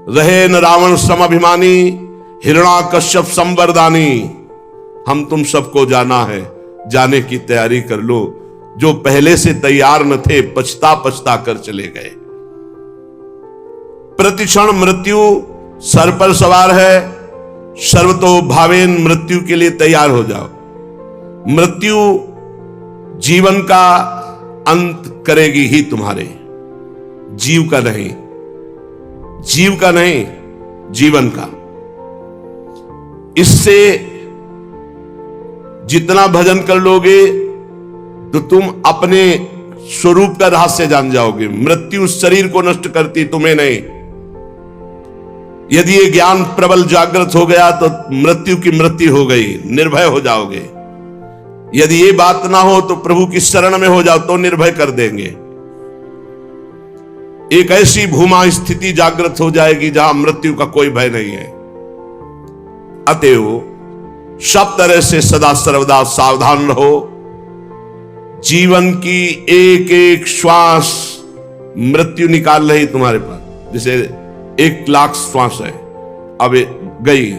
रहे न रावण सम अभिमानी, हिरण्याकश्यप संवरदानी। हम तुम सबको जाना है, जाने की तैयारी कर लो। जो पहले से तैयार न थे, पछता पछता कर चले गए। प्रतिक्षण मृत्यु सर पर सवार है, सर्वतो भावेन मृत्यु के लिए तैयार हो जाओ। मृत्यु जीवन का अंत करेगी ही तुम्हारे, जीव का नहीं, जीव का नहीं, जीवन का। इससे जितना भजन कर लोगे तो तुम अपने स्वरूप का रहस्य जान जाओगे। मृत्यु शरीर को नष्ट करती, तुम्हें नहीं। यदि ये ज्ञान प्रबल जागृत हो गया तो मृत्यु की मृत्यु हो गई, निर्भय हो जाओगे। यदि ये बात ना हो तो प्रभु की शरण में हो जाओ तो निर्भय कर देंगे। एक ऐसी भूमा स्थिति जागृत हो जाएगी जहां मृत्यु का कोई भय नहीं है। अतएव सब तरह से सदा सर्वदा सावधान रहो। जीवन की एक एक श्वास मृत्यु निकाल रही तुम्हारे पास। जैसे 1,00,000 श्वास है, अब गई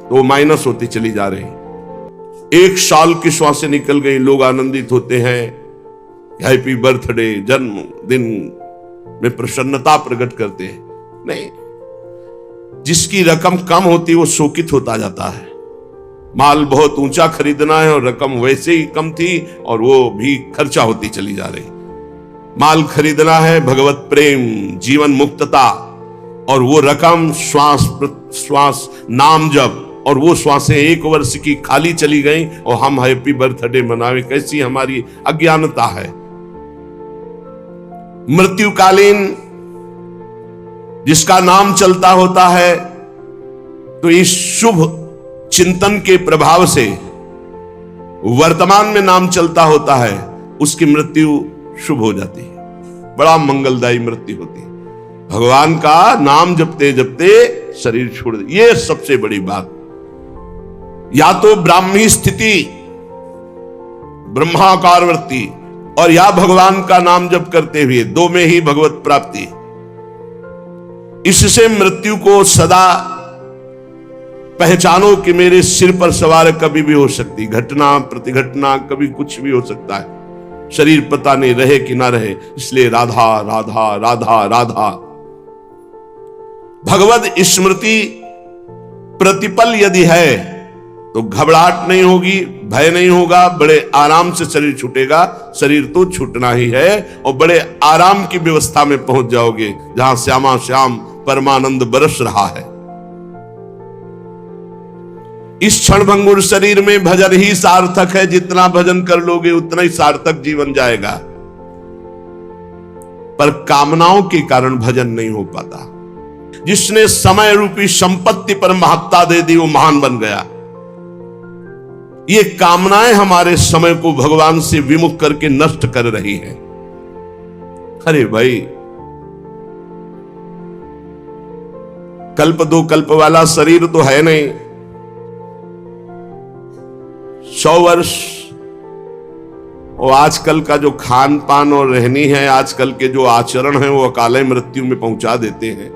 तो माइनस होती चली जा रही। 1 साल की श्वासें निकल गई, लोग आनंदित होते हैं, हैप्पी बर्थडे, जन्मदिन में प्रसन्नता प्रकट करते हैं। नहीं, जिसकी रकम कम होती वो शोकित होता जाता है। माल बहुत ऊंचा खरीदना है और रकम वैसे ही कम थी और वो भी खर्चा होती चली जा रही। माल खरीदना है भगवत प्रेम, जीवन मुक्तता, और वो रकम श्वास श्वास नाम जप, और वो श्वासें 1 वर्ष की खाली चली गई और हम हैप्पी बर्थडे मनावे। कैसी हमारी अज्ञानता है। मृत्युकालीन जिसका नाम चलता होता है तो इस शुभ चिंतन के प्रभाव से वर्तमान में नाम चलता होता है, उसकी मृत्यु शुभ हो जाती है, बड़ा मंगलदायी मृत्यु होती है। भगवान का नाम जपते जपते शरीर छोड़ दे, ये सबसे बड़ी बात। या तो ब्राह्मी स्थिति ब्रह्माकार वृत्ति, और या भगवान का नाम जप करते हुए, दो में ही भगवत प्राप्ति। इससे मृत्यु को सदा पहचानो कि मेरे सिर पर सवार कभी भी हो सकती, घटना प्रतिघटना कभी कुछ भी हो सकता है। शरीर पता नहीं रहे कि ना रहे, इसलिए राधा राधा राधा राधा। भगवत स्मृति प्रतिपल यदि है तो घबराहट नहीं होगी, भय नहीं होगा, बड़े आराम से शरीर छूटेगा। शरीर तो छूटना ही है और बड़े आराम की व्यवस्था में पहुंच जाओगे जहां श्यामा श्याम परमानंद बरस रहा है। इस क्षणभंगुर शरीर में भजन ही सार्थक है। जितना भजन कर लोगे उतना ही सार्थक जीवन जाएगा। पर कामनाओं के कारण भजन नहीं हो पाता। जिसने समय रूपी संपत्ति पर महत्ता दे दी वो महान बन गया। ये कामनाएं हमारे समय को भगवान से विमुख करके नष्ट कर रही हैं। अरे भाई, कल्प 2 कल्प वाला शरीर तो है नहीं। 100 वर्ष, और आजकल का जो खान पान और रहनी है, आजकल के जो आचरण है, वो अकाले मृत्यु में पहुंचा देते हैं।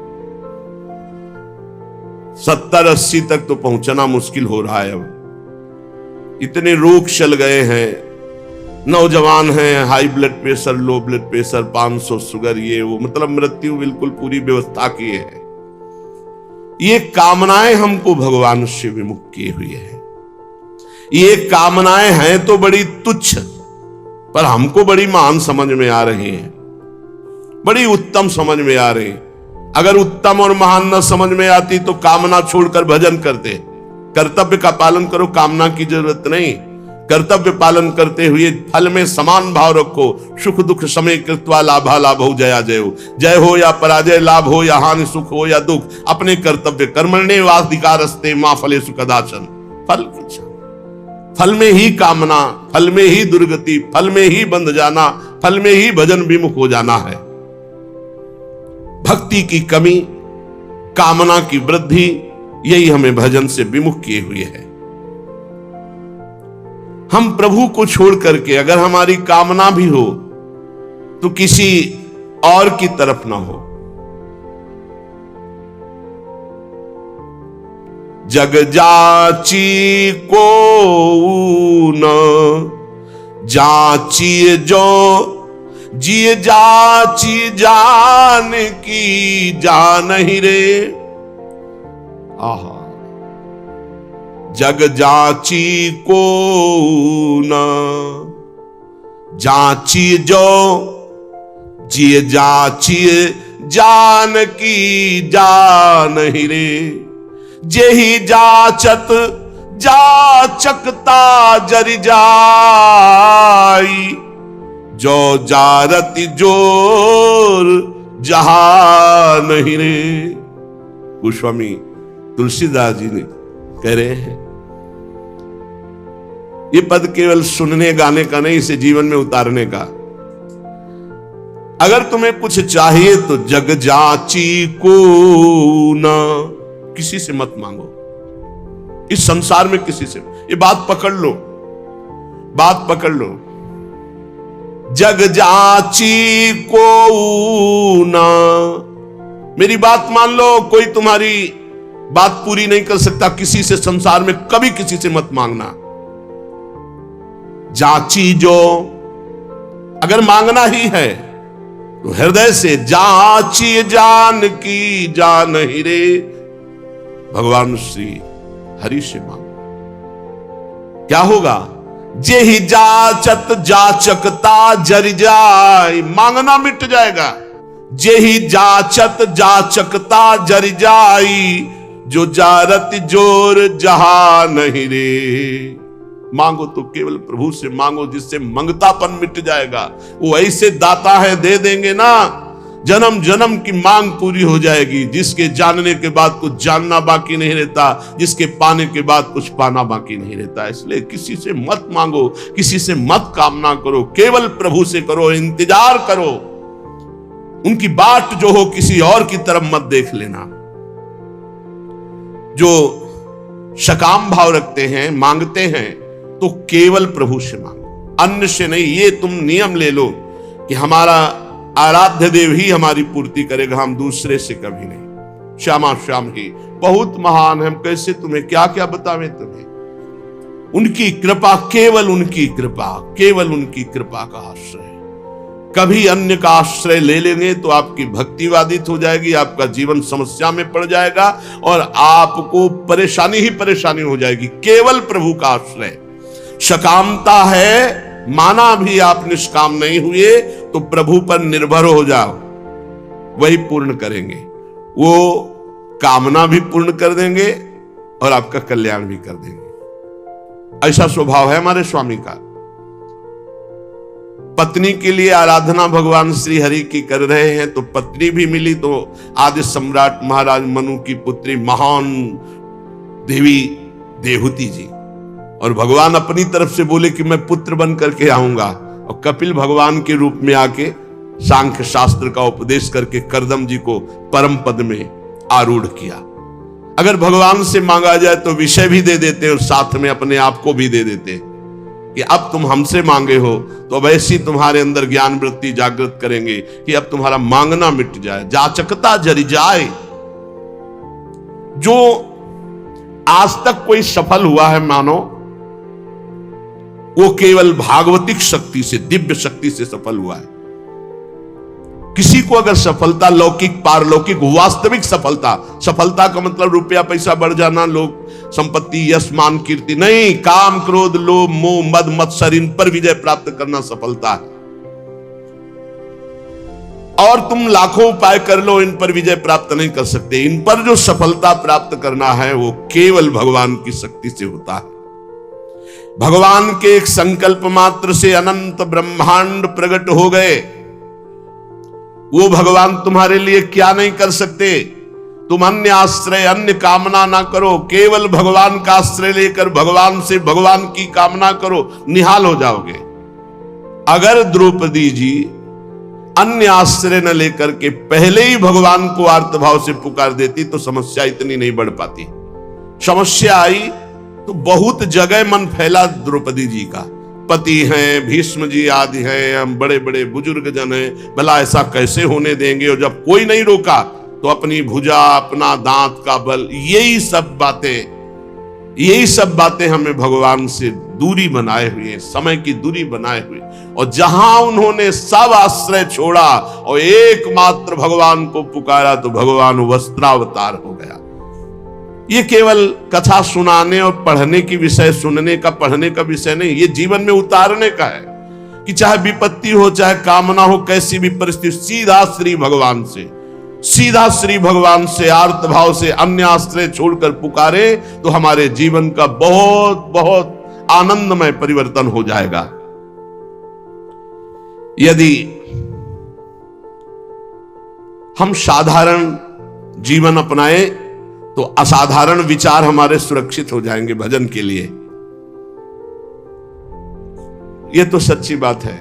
70-80 तक तो पहुंचना मुश्किल हो रहा है। अब इतने रोग चल गए हैं, नौजवान हैं, high blood pressure, low blood pressure, 500 sugar, ये वो, मतलब मृत्यु बिल्कुल पूरी व्यवस्था की है। ये कामनाएं हमको भगवान से विमुख किए हुए हैं। ये कामनाएं हैं तो बड़ी तुच्छ, पर हमको बड़ी महान समझ में आ रही हैं, बड़ी उत्तम समझ में आ रही हैं। अगर उत्तम और महान न समझ में आती तो कामना छोड़कर भजन करते। कर्तव्य का पालन करो, कामना की जरूरत नहीं। कर्तव्य पालन करते हुए फल में समान भाव रखो। सुख दुख समय कृत्वा लाभा लाभो जया जय हो। जय हो या पराजय, लाभ हो या हानि, सुख हो या दुख, अपने कर्तव्य कर्मण्येवाधिकारस्ते मा फलेषु कदाचन। फल में ही कामना, फल में ही दुर्गति, फल में ही बंध जाना, फल में ही भजन विमुख हो जाना है। भक्ति की कमी, कामना की वृद्धि, यही हमें भजन से विमुख किए हुए है। हम प्रभु को छोड़ करके अगर हमारी कामना भी हो तो किसी और की तरफ ना हो। जग जाची को न जाची जो जिय जाची जान की जान ही रे। आहा, जग जाची को न जाची जो जिय जाची जान की जान ही रे। जेहि जाचत जाचकता जरि जाई जो जारति जोर जहान ही रे। गोस्वामी तुलसीदास जी ने कह रहे हैं ये पद केवल सुनने गाने का नहीं, इसे जीवन में उतारने का। अगर तुम्हें कुछ चाहिए तो जग जाची को ना, किसी से मत मांगो, इस संसार में किसी से। ये बात पकड़ लो, बात पकड़ लो। जग जाची को ना, मेरी बात मान लो। कोई तुम्हारी बात पूरी नहीं कर सकता किसी से संसार में, कभी किसी से मत मांगना। जाची जो, अगर मांगना ही है तो हृदय से जाची जान की जान ही रे। भगवान श्री हरि से मांगो, क्या होगा? जेहि जाचत जाचकता जरि जाय, मांगना मिट जाएगा। जेहि जाचत जाचकता जरि जाई जो जारत जोर जहां नहीं रे। मांगो तो केवल प्रभु से मांगो, जिससे मंगतापन मिट जाएगा। वो ऐसे दाता है, दे देंगे ना, जन्म जन्म की मांग पूरी हो जाएगी। जिसके जानने के बाद कुछ जानना बाकी नहीं रहता, जिसके पाने के बाद कुछ पाना बाकी नहीं रहता। इसलिए किसी से मत मांगो, किसी से मत कामना करो, केवल प्रभु से करो, इंतजार करो। उनकी बाट जो हो किसी और की तरफ मत देख लेना। जो सकाम भाव रखते हैं, मांगते हैं, तो केवल प्रभु से मांगो, अन्य से नहीं। ये तुम नियम ले लो कि हमारा आराध्य देव ही हमारी पूर्ति करेगा, हम दूसरे से कभी नहीं। श्यामा श्याम ही बहुत महान है, हम कैसे तुम्हें क्या क्या बतावें तुम्हें। उनकी कृपा, केवल उनकी कृपा, केवल उनकी कृपा का आश्रय। कभी अन्य का आश्रय ले लेंगे तो आपकी भक्ति बाधित हो जाएगी, आपका जीवन समस्या में पड़ जाएगा और आपको परेशानी ही परेशानी हो जाएगी। केवल प्रभु का आश्रय। सकामता है, माना भी आप निष्काम नहीं हुए तो प्रभु पर निर्भर हो जाओ, वही पूर्ण करेंगे। वो कामना भी पूर्ण कर देंगे और आपका कल्याण भी कर देंगे। ऐसा स्वभाव है हमारे स्वामी का। पत्नी के लिए आराधना भगवान श्री हरि की कर रहे हैं तो पत्नी भी मिली, तो आदि सम्राट महाराज मनु की पुत्री महान देवी देवहूति जी, और भगवान अपनी तरफ से बोले कि मैं पुत्र बन करके आऊंगा, और कपिल भगवान के रूप में आके सांख्य शास्त्र का उपदेश करके करदम जी को परम पद में आरूढ़ किया। अगर भगवान से मांगा जाए तो विषय भी दे देते और साथ में अपने आप को भी दे देते कि अब तुम हमसे मांगे हो तो अब ऐसी तुम्हारे अंदर ज्ञान वृत्ति जागृत करेंगे कि अब तुम्हारा मांगना मिट जाए, जाचकता जरि जाए। जो आज तक कोई सफल हुआ है मानो, वो केवल भागवतिक शक्ति से, दिव्य शक्ति से सफल हुआ है। किसी को अगर सफलता, लौकिक पारलौकिक वास्तविक सफलता, सफलता का मतलब रुपया पैसा बढ़ जाना, लोग संपत्ति यश मान कीर्ति नहीं, काम क्रोध लोभ मोह मद मत्सर, इन पर विजय प्राप्त करना सफलता है। और तुम लाखों उपाय कर लो, इन पर विजय प्राप्त नहीं कर सकते। इन पर जो सफलता प्राप्त करना है वो केवल भगवान की शक्ति से होता है। भगवान के एक संकल्प मात्र से अनंत ब्रह्मांड प्रकट हो गए। वो भगवान तुम्हारे लिए क्या नहीं कर सकते। तुम अन्य आश्रय, अन्य कामना ना करो, केवल भगवान का आश्रय लेकर भगवान से भगवान की कामना करो, निहाल हो जाओगे। अगर द्रौपदी जी अन्य आश्रय न लेकर के पहले ही भगवान को आर्तभाव से पुकार देती तो समस्या इतनी नहीं बढ़ पाती। समस्या आई तो बहुत जगह मन फैला द्रौपदी जी का। पति हैं, भीष्म जी आदि हैं, हम बड़े बड़े बुजुर्ग जन हैं, भला ऐसा कैसे होने देंगे। और जब कोई नहीं रोका तो अपनी भुजा, अपना दांत का बल, यही सब बातें यही सब बातें हमें भगवान से दूरी बनाए हुए, समय की दूरी बनाए हुए, और जहां उन्होंने सब आश्रय छोड़ा और एकमात्र भगवान को पुकारा तो भगवान वस्त्रावतार हो गया। ये केवल कथा सुनाने और पढ़ने की विषय, सुनने का पढ़ने का विषय नहीं, ये जीवन में उतारने का है कि चाहे विपत्ति हो, चाहे कामना हो, कैसी भी परिस्थिति, सीधा श्री भगवान से, सीधा श्री भगवान से आर्त भाव से अन्य आश्रय छोड़कर पुकारे तो हमारे जीवन का बहुत बहुत आनंदमय परिवर्तन हो जाएगा। यदि हम साधारण जीवन अपनाए तो असाधारण विचार हमारे सुरक्षित हो जाएंगे भजन के लिए। यह तो सच्ची बात है।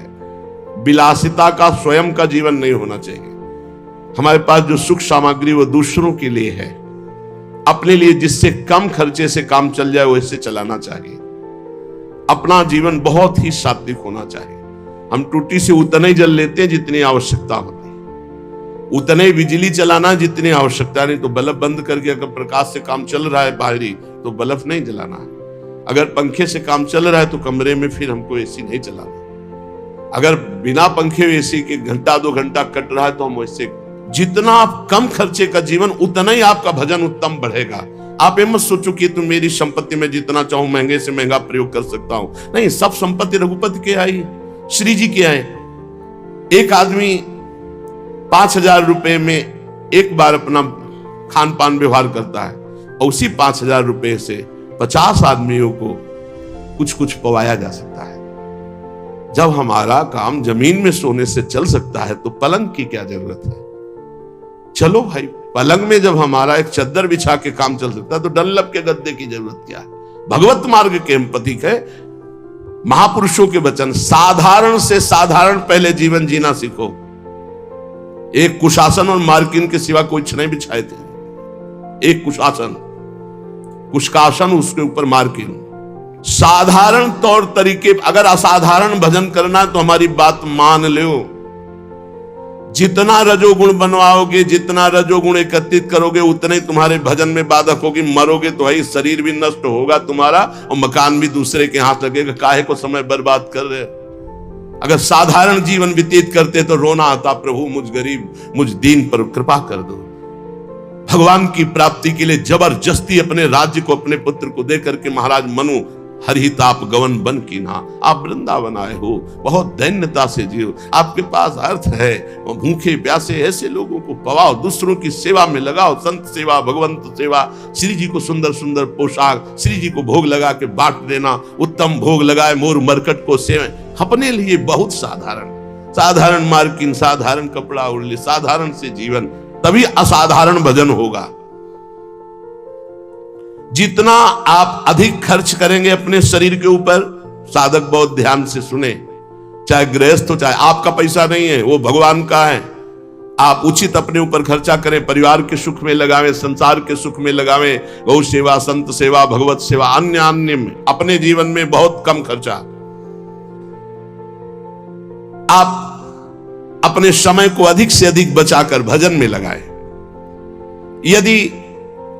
विलासिता का स्वयं का जीवन नहीं होना चाहिए। हमारे पास जो सुख सामग्री वो दूसरों के लिए है, अपने लिए जिससे कम खर्चे से काम चल जाए वैसे चलाना चाहिए। अपना जीवन बहुत ही सात्विक होना चाहिए। हम टूटी से उतना ही जल लेते हैं जितनी आवश्यकता होती है, उतना ही बिजली चलाना जितनी आवश्यकता, नहीं तो बल्ब बंद करके अगर प्रकाश से काम चल रहा है बाहरी तो बल्ब नहीं जलाना है। अगर पंखे से काम चल रहा है तो कमरे में फिर हमको एसी नहीं चलाना। अगर बिना पंखे एसी के घंटा 2 घंटा कट रहा है तो हम वैसे, जितना आप कम खर्चे का जीवन उतना ही आपका भजन उत्तम बढ़ेगा। आप ये मत सोचो कि तुम मेरी संपत्ति में जितना चाहूं महंगे से महंगा प्रयोग कर सकता हूं, नहीं, सब संपत्ति रघुपति के आई, श्री जी के आए। एक आदमी 5,000 रुपए में एक बार अपना खान पान व्यवहार करता है और उसी 5,000 रुपए से 50 आदमियों को कुछ कुछ पवाया जा सकता है। जब हमारा काम जमीन में सोने से चल सकता है तो पलंग की क्या जरूरत है। चलो भाई, पलंग में जब हमारा एक चद्दर बिछा के काम चल सकता है तो डनलप के गद्दे की जरूरत क्या है। भगवत मार्ग के हम प्रतीक है। महापुरुषों के वचन, साधारण से साधारण पहले जीवन जीना सीखो। एक कुशासन और मार्किन के सिवा कोई नहीं बिछाए थे। एक कुशासन, कुशकासन, उसके ऊपर मार्किन। साधारण तौर तरीके, अगर असाधारण भजन करना है तो हमारी बात मान लो। जितना रजोगुण बनवाओगे, जितना रजोगुण एकत्रित करोगे, उतने ही तुम्हारे भजन में बाधक होगी। मरोगे तो है, शरीर भी नष्ट होगा तुम्हारा और मकान भी दूसरे के हाथ लगेगा। काहे को समय बर्बाद कर रहे। अगर साधारण जीवन व्यतीत करते तो रोना आता, प्रभु मुझ गरीब, मुझ दीन पर कृपा कर दो। भगवान की प्राप्ति के लिए जबरदस्ती अपने राज्य को अपने पुत्र को दे करके महाराज मनु हरिताप गवन बन की ना, आप वृंदावन आए हो, बहुत दैन्यता से जियो। आपके पास अर्थ है, भूखे प्यासे ऐसे लोगों को पवाओ, दूसरों की सेवा में लगाओ। संत सेवा, भगवंत सेवा, श्री जी को सुंदर सुंदर पोशाक, श्री जी को भोग लगा के बांट देना, उत्तम भोग लगाए मोर मरकट को सेवा। अपने लिए बहुत साधारण, साधारण मार्किन, साधारण कपड़ा उड़ले, साधारण से जीवन, तभी असाधारण भजन होगा। जितना आप अधिक खर्च करेंगे अपने शरीर के ऊपर, साधक बहुत ध्यान से सुने, चाहे गृहस्थ हो, चाहे आपका पैसा नहीं है, वो भगवान का है। आप उचित अपने ऊपर खर्चा करें, परिवार के सुख में लगावें, संसार के सुख में लगावें, गौ सेवा, संत सेवा, भगवत सेवा, अन्य अन्य में, अपने जीवन में बहुत कम खर्चा। आप अपने समय को अधिक से अधिक बचाकर भजन में लगाएं। यदि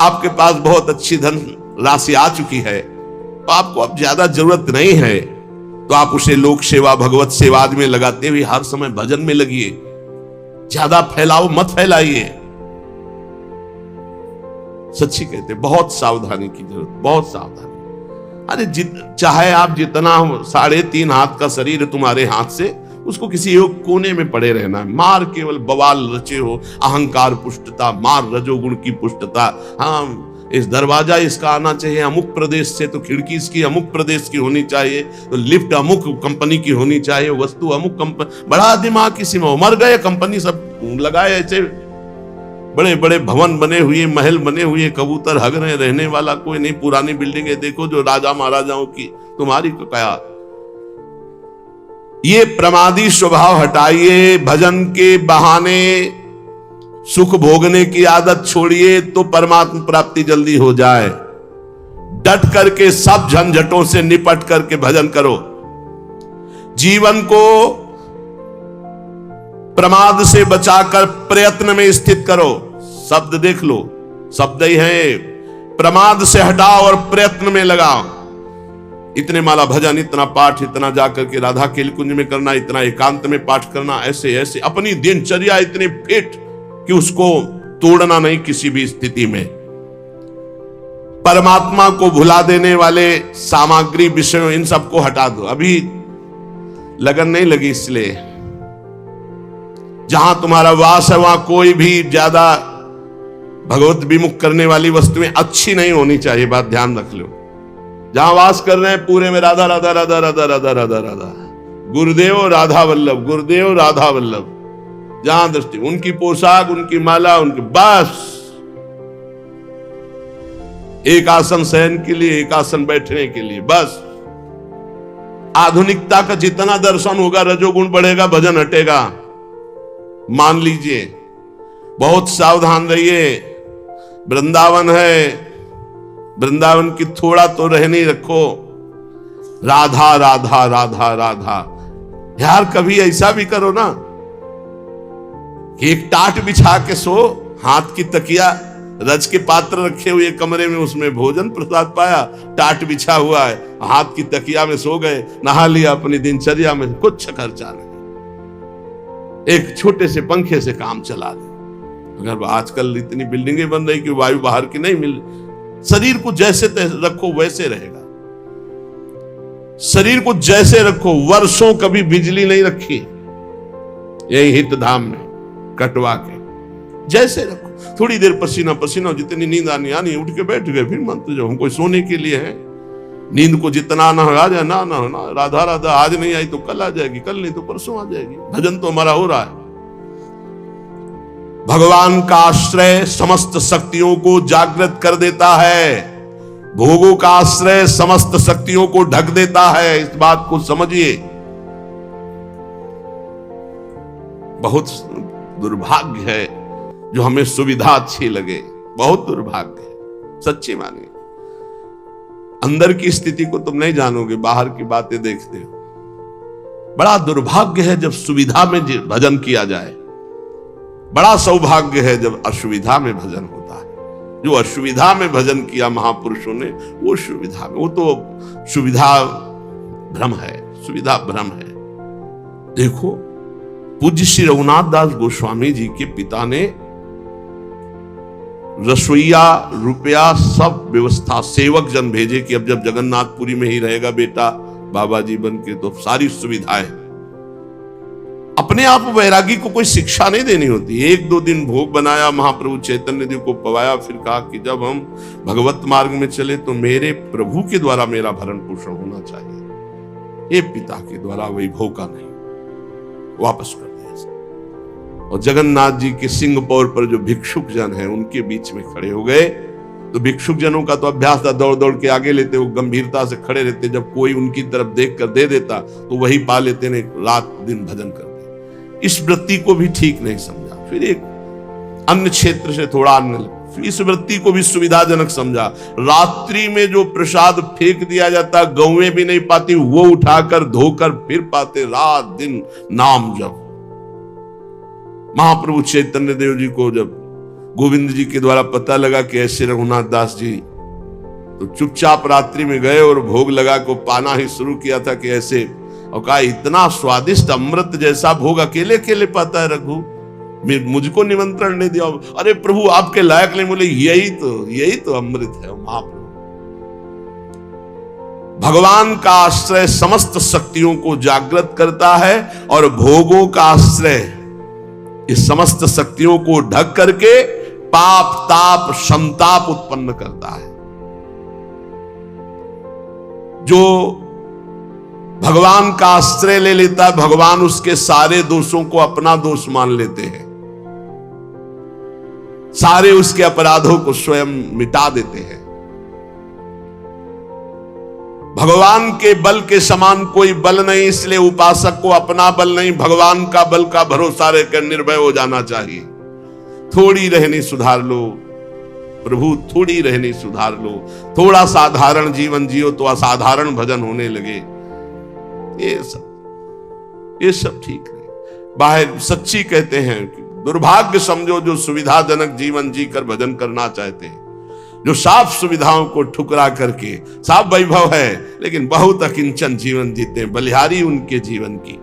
आपके पास बहुत अच्छी धन राशि आ चुकी है तो आपको अब ज्यादा जरूरत नहीं है, तो आप उसे लोक सेवा, भगवत सेवा में लगाते हुए हर समय भजन में लगिए। ज्यादा फैलाओ मत फैलाइए। सच्ची कहते, बहुत सावधानी की जरूरत, बहुत सावधानी। अरे चाहे आप जितना 3.5 हाथ का शरीर है तुम्हारे हाथ से, उसको किसी एक कोने में पड़े रहना है। मार केवल बवाल रचे हो, अहंकार पुष्टता, मार रजोगुण की पुष्टता। हाँ, इस दरवाजा इसका आना चाहिए अमुक प्रदेश से, तो खिड़की इसकी अमुक प्रदेश की होनी चाहिए, तो लिफ्ट अमुक कंपनी की होनी चाहिए, वस्तु अमुक कंपनी। बड़ा दिमाग की सीमा, मर गए कंपनी सब लगाए, ऐसे बड़े बड़े भवन बने हुए, महल बने हुए, कबूतर हग रहे, रहने वाला कोई नहीं। पुरानी बिल्डिंगें देखो जो राजा महाराजाओं की, तुम्हारी को क्या। ये प्रमादी स्वभाव हटाइए। भजन के बहाने सुख भोगने की आदत छोड़िए तो परमात्मा प्राप्ति जल्दी हो जाए। डट करके सब झंझटों से निपट करके भजन करो। जीवन को प्रमाद से बचाकर प्रयत्न में स्थित करो। शब्द देख लो, शब्द ही है। प्रमाद से हटाओ और प्रयत्न में लगाओ। इतने माला भजन, इतना पाठ, इतना जाकर के राधा केली कुंज में करना, इतना एकांत में पाठ करना, ऐसे ऐसे अपनी दिनचर्या इतनी फिट कि उसको तोड़ना नहीं किसी भी स्थिति में। परमात्मा को भुला देने वाले सामग्री, विषयों, इन सबको हटा दो। अभी लगन नहीं लगी, इसलिए जहां तुम्हारा वास है वहां कोई भी ज्यादा भगवत विमुख करने वाली वस्तुएं अच्छी नहीं होनी चाहिए। बात ध्यान रख लो। जहां वास कर रहे हैं पूरे में राधा राधा राधा राधा राधा राधा राधा, गुरुदेव राधा वल्लभ, गुरुदेव राधा वल्लभ। जहां दृष्टि, उनकी पोशाक, उनकी माला, उनकी, बस एक आसन शयन के लिए, एक आसन बैठने के लिए, बस। आधुनिकता का जितना दर्शन होगा, रजोगुण बढ़ेगा, भजन हटेगा। मान लीजिए, बहुत सावधान रहिए। वृंदावन है, वृंदावन की थोड़ा तो रहनी रखो। राधा राधा राधा राधा। यार कभी ऐसा भी करो ना कि एक टाट बिछा के सो, हाथ की तकिया, रज के पात्र रखे हुए कमरे में, उसमें भोजन प्रसाद पाया, टाट बिछा हुआ है, हाथ की तकिया में सो गए, नहा लिया, अपनी दिनचर्या में कुछ खर्चा नहीं, एक छोटे से पंखे से काम चला दे। अगर आजकल इतनी बिल्डिंगें बन रही कि वायु बाहर की नहीं मिल, शरीर को जैसे रखो वैसे रहेगा। शरीर को जैसे रखो, वर्षों कभी बिजली नहीं रखी यही हित धाम में कटवा के, जैसे रखो। थोड़ी देर पसीना पसीना, जितनी नींद आनी आनी, उठ के बैठ गए, फिर मंत्र जो, हम कोई सोने के लिए है। नींद को जितना आना आ जाए, ना ना ना, राधा राधा, आज नहीं आई तो कल आ जाएगी, कल नहीं तो परसों आ जाएगी। भजन तो हमारा हो रहा है। भगवान का आश्रय समस्त शक्तियों को जागृत कर देता है, भोगों का आश्रय समस्त शक्तियों को ढक देता है। इस बात को समझिए। बहुत दुर्भाग्य है जो हमें सुविधा अच्छी लगे, बहुत दुर्भाग्य है, सच्ची मानिए। अंदर की स्थिति को तुम नहीं जानोगे, बाहर की बातें देखते हो। बड़ा दुर्भाग्य है जब सुविधा में भजन किया जाए, बड़ा सौभाग्य है जब असुविधा में भजन होता है। जो असुविधा में भजन किया महापुरुषों ने, वो सुविधा में, वो तो सुविधा भ्रम है, सुविधा भ्रम है। देखो, पूज्य श्री रघुनाथ दास गोस्वामी जी के पिता ने रसोईया, रुपया, सब व्यवस्था, सेवक जन भेजे कि अब जब जगन्नाथपुरी में ही रहेगा बेटा बाबा जी बन के, तो सारी सुविधाएं। अपने आप वैरागी को कोई शिक्षा नहीं देनी होती। एक दो दिन भोग बनाया, महाप्रभु चैतन्य देव को पवाया, फिर कहा कि जब हम भगवत मार्ग में चले तो मेरे प्रभु के द्वारा मेरा भरण पोषण होना चाहिए, ये पिता के द्वारा वैभव का नहीं। वापस कर दिया। और जगन्नाथ जी के सिंहपौर पर जो भिक्षुक जन हैं उनके बीच में खड़े हो गए। तो भिक्षुक जनों का तो अभ्यास था, दौड़ दौड़ के आगे लेते, वो गंभीरता से खड़े रहते। जब कोई उनकी तरफ देख कर दे देता तो वही पा लेते ने, रात दिन भजन करते। इस वृत्ति को भी ठीक नहीं समझा। फिर एक अन्य क्षेत्र से थोड़ा अन्य, इस वृत्ति को भी सुविधाजनक समझा। रात्रि में जो प्रसाद फेंक दिया जाता, गौएं भी नहीं पाती, वो उठाकर धोकर फिर पाते, रात दिन नाम जप। महाप्रभु चैतन्य देव जी को जब गोविंद जी के द्वारा पता लगा कि ऐसे रघुनाथ दास जी, तो चुपचाप रात्रि में गए और भोग लगा को पाना ही शुरू किया था कि ऐसे, और कहा इतना स्वादिष्ट अमृत जैसा भोग अकेले अकेले पाता है रघु, मुझको निमंत्रण नहीं दिया। अरे प्रभु आपके लायक नहीं, बोले यही तो अमृत है। महाप्रभु भगवान का आश्रय समस्त शक्तियों को जागृत करता है और भोगों का आश्रय इस समस्त शक्तियों को ढक करके पाप ताप संताप उत्पन्न करता है। जो भगवान का आश्रय ले लेता है, भगवान उसके सारे दोषों को अपना दोष मान लेते हैं, सारे उसके अपराधों को स्वयं मिटा देते हैं। भगवान के बल के समान कोई बल नहीं, इसलिए उपासक को अपना बल नहीं, भगवान का बल का भरोसा रहकर निर्भय हो जाना चाहिए। थोड़ी रहनी सुधार लो प्रभु, थोड़ी रहनी सुधार लो, थोड़ा साधारण जीवन जियो तो असाधारण भजन होने लगे। ये सब ठीक नहीं। बाहर सच्ची कहते हैं कि दुर्भाग्य समझो जो सुविधाजनक जीवन जीकर भजन करना चाहते हैं। जो साफ सुविधाओं को ठुकरा करके, साफ वैभव है लेकिन बहुत अकिंचन जीवन जीते हैं, बलिहारी उनके जीवन की।